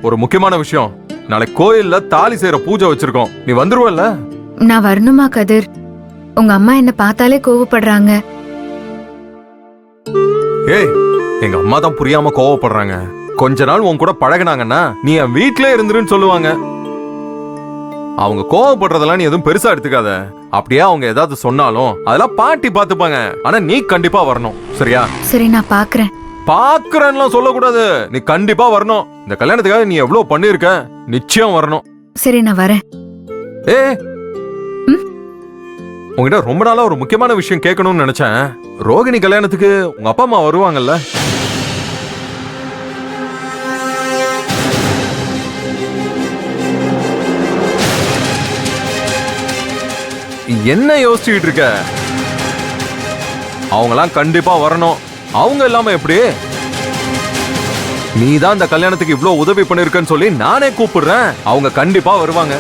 ஒரு முக்கியமான விஷயம். நாளைக்கு கோயில்ல தாலி செய்யற பூஜை வச்சிருக்கோம். நீ வந்துருவல்ல? நான் வரணுமா கதிர்? உங்க அம்மா என்ன பார்த்தாலே கோவப்படுறாங்க. ஏய், எங்க அம்மா தான் புரியாம கோவப்படுறாங்க. கொஞ்ச நாள் உன் கூட பழகினாங்கன்னா நீ என் வீட்லயே இருந்துருன்னு சொல்லுவாங்க. அவங்க கோவப்படுறதெல்லாம் நீ எதுவும் பெருசா எடுத்துக்காத. அப்படியே அவங்க ஏதாவது சொன்னாலும் அதெல்லாம் பாட்டி பாத்துப்பாங்க. ஆனா நீ கண்டிப்பா வரணும், சரியா? சரி, நான் பாக்குறேன். பாக்குறேன்னு சொல்லக்கூடாது, நீ கண்டிப்பா வரணும். இந்த கல்யாணத்துக்காக நீ எவ்வளவு பண்ணிருக்க, நிச்சயம் வரணும். சரி, நான் வரேன். ஏ, உங்ககிட்ட ரொம்ப நாளா ஒரு முக்கியமான விஷயம் கேட்கணும்னு நினைச்சேன். ரோகிணி கல்யாணத்துக்கு உங்க அப்பா அம்மா வருவாங்கல்ல? என்ன யோசிச்சுக்கிட்டு இருக்க? அவங்கலாம் கண்டிப்பா வரணும். அவங்க இல்லாம எப்படி? நீ தான் இந்த கல்யாணத்துக்கு இவ்ளோ உதவி பண்ணிருக்கன்னு சொல்லி நானே கூப்பிடுறேன். அவங்க கண்டிப்பா வருவாங்க.